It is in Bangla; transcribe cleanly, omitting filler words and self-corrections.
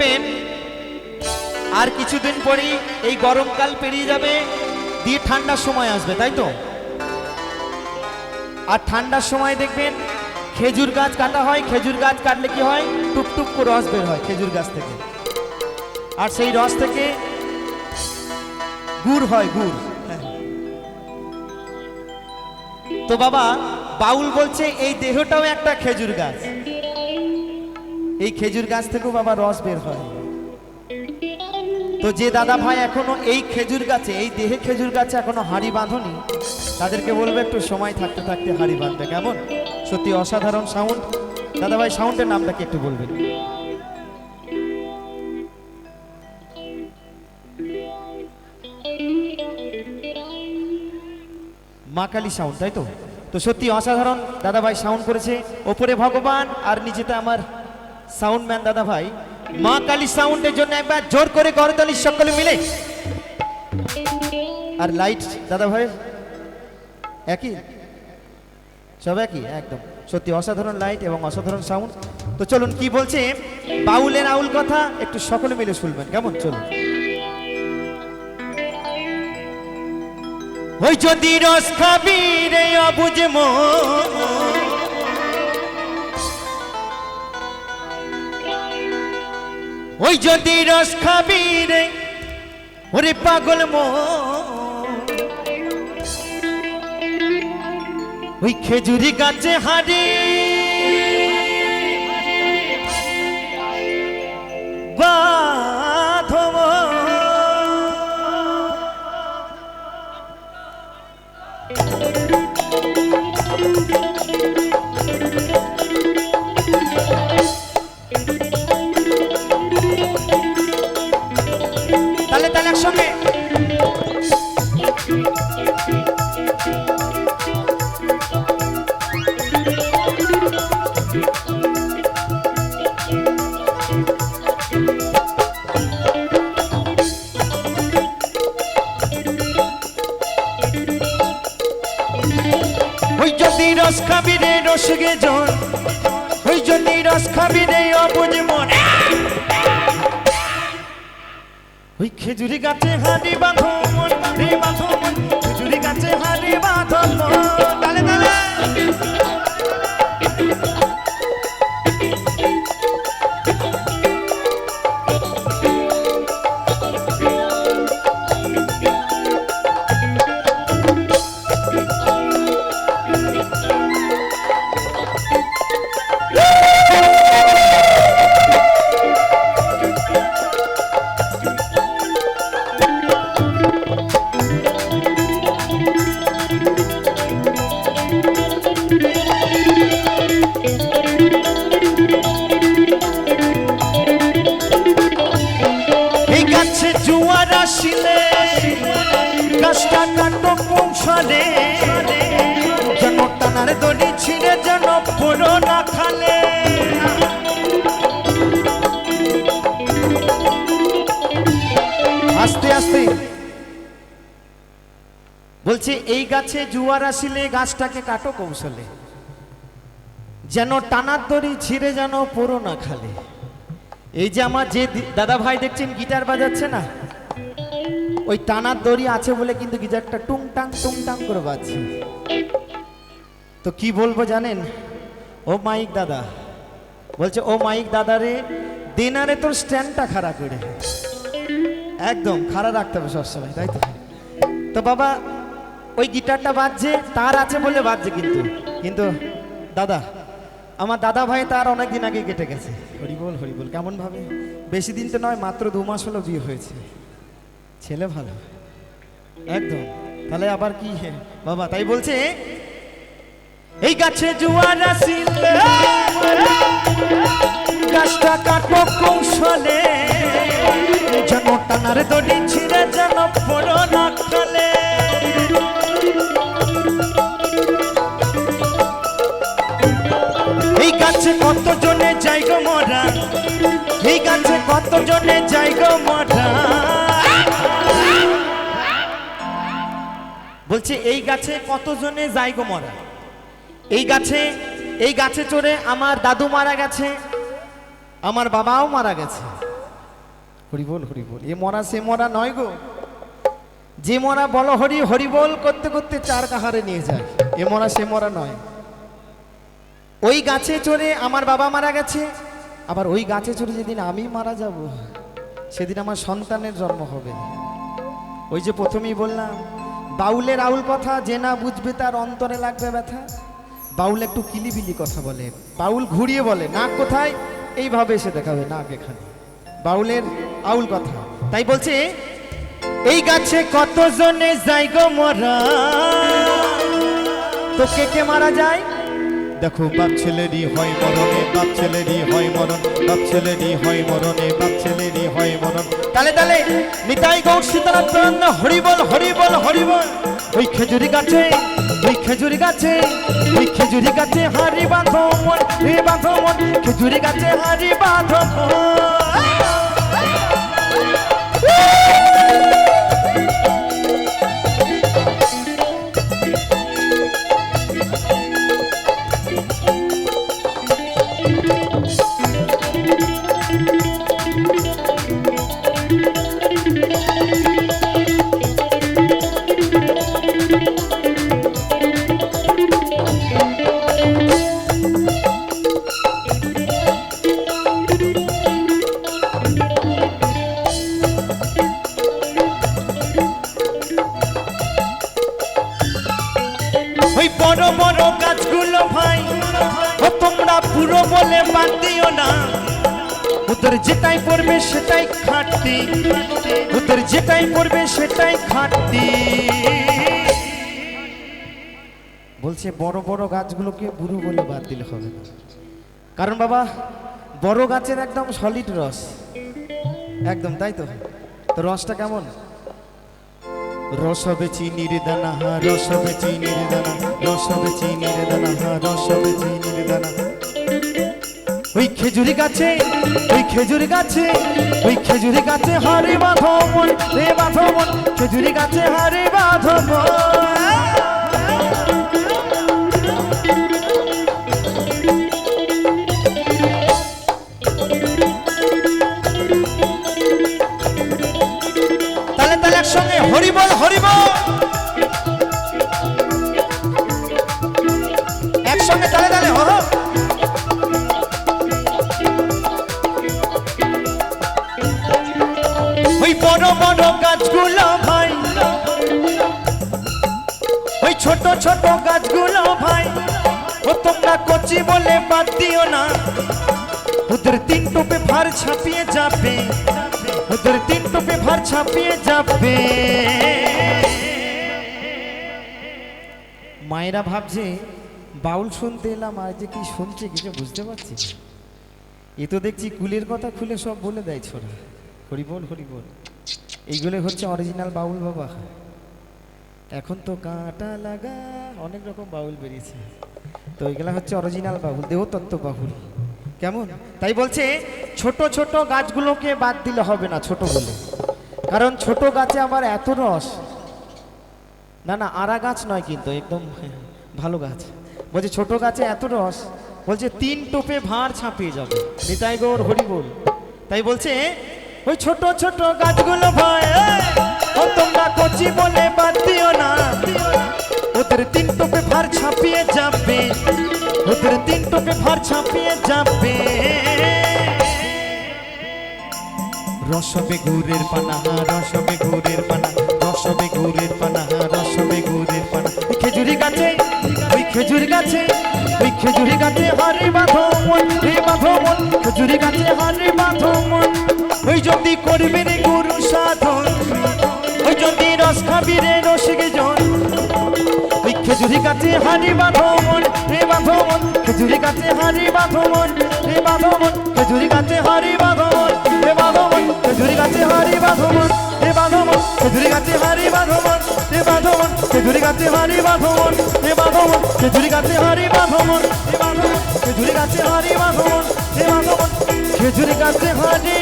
দেখবেন আর কিছুদিন পরেই এই গরমকাল পেরিয়ে যাবে, দিয়ে ঠান্ডার সময় আসবে, তাই তো? আর ঠান্ডার সময় দেখবেন খেজুর গাছ কাটা হয়, খেজুর গাছ কাটলে কি হয়, টুকটুক করে রস বের হয় খেজুর গাছ থেকে, আর সেই রস থেকে গুড় হয়, গুড়। তো বাবা বাউল বলছে এই দেহটাও একটা খেজুর গাছ, এই খেজুর গাছ থেকেও বাবা রস বের হয়। তো যে দাদা ভাই এখনো এই খেজুর গাছে, এই দেহে খেজুর গাছে এখনো হাড়ি বাঁধনি, তাদেরকে বলবে একটু সময় থাকতে থাকতে হাড়ি বাঁধবে। কেমন? সত্যি অসাধারণ সাউন্ড। দাদা ভাই সাউন্ডের নামটা কি একটু বলবেন? মা কালী সাউন্ড, তাই তো? তো সত্যি অসাধারণ দাদা ভাই সাউন্ড করেছে। ওপরে ভগবান আর নিচেতে আমার সাউন্ড ম্যান দাদা ভাই। মা কালী সাউন্ডের জন্য একবার জোর করে করতালি সকলে মিলে। আর লাইট দাদা ভাই একই, সব একই একদম। সত্যি অসাধারণ লাইট এবং অসাধারণ সাউন্ড। তো চলুন কি বলছে বাউলের আউল কথা একটু সকলে মিলে শুনবেন, কেমন? চলুন। ওই যদি রস খাবি রে অবুঝ মন, ওই যদি রস খাবি রে ওরে পাগল মন, ওই খেজুরি গাছে হাড়ি বাঁধব, তাহলে তাহলে একসঙ্গে ওই যদি রস খাবি রে রসগে জন, ওই যদি রস খাবি রে অবুঝ মন, ওই খেজুরি গাছে হাড়ি বাঁধো মন রে বাঁধো মন, খেজুরি গাছে হাড়ি বাঁধো মন। তালে তালে জুয়ার আসিলে গাছটা কাটো কৌশলে, যেন টানার দড়ি ছিঁড়ে যেন পুরো না খালে। আস্তে আস্তে বলছে এই গাছে জুয়ার আসিলে গাছটাকে কাটো কৌশলে, যেন টানার দড়ি ছিঁড়ে যেন পুরো না খালে। এই যে আমার যে দাদা ভাই দেখছেন গিটার বাজাচ্ছে না, ওই টানার দড়ি আছে বলে কিন্তু গিটারটা টুংটাং করে বাজছে। তো কি বলবো জানেন, ও মাইক দাদা বলছে, ও মাইক দাদা রে দিনারে তোর স্ট্যান্ডটা খাড়া করে, একদম খাড়া রাখতে হবে সবসময়, তাই তো? তো বাবা ওই গিটারটা বাজছে, তার আছে বলে বাজছে, কিন্তু দাদা আমার দাদা ভাই তার অনেক দিন আগে কেটে গেছে। হরিবল হরিবল। কেমন ভাবে? বেশি দিন তো নয়, মাত্র 2 মাস হলো বিয়ে হয়েছে। ছেলে ভালো একদম। তাহলে আবার কি বাবা? তাই বলছে এই গাছে জুয়ার আসিলে গাছটা কাটো কৌশলে, যেন টানার দড়ি ছিঁড়ে যেন পড়ো না খালে। এই গাছে কত জনে যাই গো মরা, এই গাছে কত জনে যাই গো মরা। বলছে এই গাছে কত জনে যাই গো মরা। এই গাছে চড়ে আমার দাদু মারা গেছে, আমার বাবাও মারা গেছে। হরি বল হরি বল। এ মরা সে মরা নয় গো, যে মরা বলো হরি হরি বল করতে করতে চার কাহারে নিয়ে যায়। এ মরা সে মরা নয়। ওই গাছে চড়ে আমার বাবা মারা গেছে, আবার ওই গাছে চড়ে যেদিন আমি মারা যাব সেদিন আমার সন্তানের জন্ম হবে। ওই যে প্রথমেই বললাম বাউলের আউল কথা, যে না বুঝবে তার অন্তরে লাগবে ব্যথা। বাউল একটু কিলিবিলি কথা বলে, বাউল ঘুরিয়ে বলে নাক কোথায়, এইভাবে এসে দেখাবে নাক এখানে। বাউলের আউল কথা। তাই বলছে এই গাছে কতজনে যাই গো মরা, তো কে কে মারা যায় দেখো। বাপ ছেলেরই হয় মরণে, বাপ ছেলেরই হয় মরণ, বাপ ছেলেরই হয় মরণে, বাপ ছেলেরই হয় মরণ। তালে তালে নিতাই গৌর সীতারাম প্রেম হরি বল হরি বল হরি বল। ওই খেজুরি গাছে, ওই খেজুরি গাছে, ওই খেজুরি গাছে হারি বাঁধো মন, হে বাঁধো মন, খেজুরি গাছে হারি বাঁধো মন। ওই বড় বড় গাছগুলো ভাই ও তোমরা পুরো বলে বাদ দিও না, ওদের যেটাই পড়বে সেটাই খাটতি, ওদের যেটাই পড়বে সেটাই খাটতি। বলছে বড় বড় গাছগুলোকে বুড়ো বলে বাদ দিলে হবে না, কারণ বাবা বড় গাছের একদম সলিড রস একদম, তাই তো। তো রসটা কেমন, রস হবে চিনির দানা, হা রস হবে চিনির দানা, রস হবে চিনির দানা, হা রস হবে চিনির দানা। ওই খেজুরি গাছে, ওই খেজুরি গাছে, ওই খেজুরি গাছে হারে বাঁধো মন, রে বাঁধো মন, খেজুরি গাছে হারে বাঁধো মন। তালে তালে একসঙ্গে হরি বল হরি বল, একসঙ্গে তালে তালে হো। ওই বড় বড় গাছগুলো ভাই, ওই ছোট ছোট গাছগুলো ভাই ও তোমরা কচি বলে বাদ দিও না, ওদের তিন টোপে ভার ছাপিয়ে যাবে, ওদের তিন টোপে ভার ছাপিয়ে যাবে। মায়েরা ভাবছে বাউল শুনতে এলাম, আর যে কি শুনছে কিছু বুঝতে পারছি। এ তো দেখছি কুলের কথা খুলে সব বলে দেয় ছোড়া। হরি বল হরি বল। এইগুলো হচ্ছে অরিজিনাল বাউল বাবা। এখন তো কাঁটা লাগা অনেক রকম বাউল বেরিয়েছে, তো এইগুলা হচ্ছে অরিজিনাল বাউল, দেহতত্ত্ব বাউল। কেমন, তাই বলছে ছোট ছোট গাছগুলোকে বাদ দিলে হবে না ছোট বলে, কারণ ছোট গাছে আবার এত রস। না না আরা গাছ নয় কিন্তু, একদম ভালো গাছ। বলছে ছোট গাছে এত রস, বলছে তিন টোপে ভাঁড় ছাপিয়ে যাবে। নিতাই গৌর হরি বল। তাই বলছে ওই ছোট ছোট গাছগুলো ভাই ও তোমরা কচি বলে বাদ দিও না, ওদের তিন টোপে ভাঁড় ছাপিয়ে যাবে, ওদের তিন টোপে ভাঁড় ছাপিয়ে যাবে। রসবে গুড়ের পানা, রসবে গুড়ের পানা, রসবে গুড়ের পানা, রসবে গুড়ের পানা। খেজুরি গাছে, ওই খেজুরি গাছে, ওই খেজুরি গাছে হারে বাঁধো মন, রে বাঁধো মন, খেজুরি গাছে হারে বাঁধো মন। ওই যদি করবে রে গুরু সাধন, ওই যদি রস খাবি রে রসিক জন, ওই খেজুরি গাছে হারে বাঁধো মন, রে বাঁধো মন, খেজুরি গাছে হারে বাঁধো মন, রে বাঁধো মন, খেজুরি গাছে হারে বাঁধো মন, রে বাঁধো মন, খেজুরি গাছে হারে বাঁধো মন, রে বাঁধো মন, খেজুরি গাছে হারে বাঁধো মন, রে বাঁধো মন, খেজুরি গাছে হারে বাঁধো মন, রে বাঁধো মন, খেজুরি গাছে হারে বাঁধো মন, রে বাঁধো মন, খেজুরি গাছে হারে বাঁধো মন, রে বাঁধো মন, খেজুরি গাছে হারে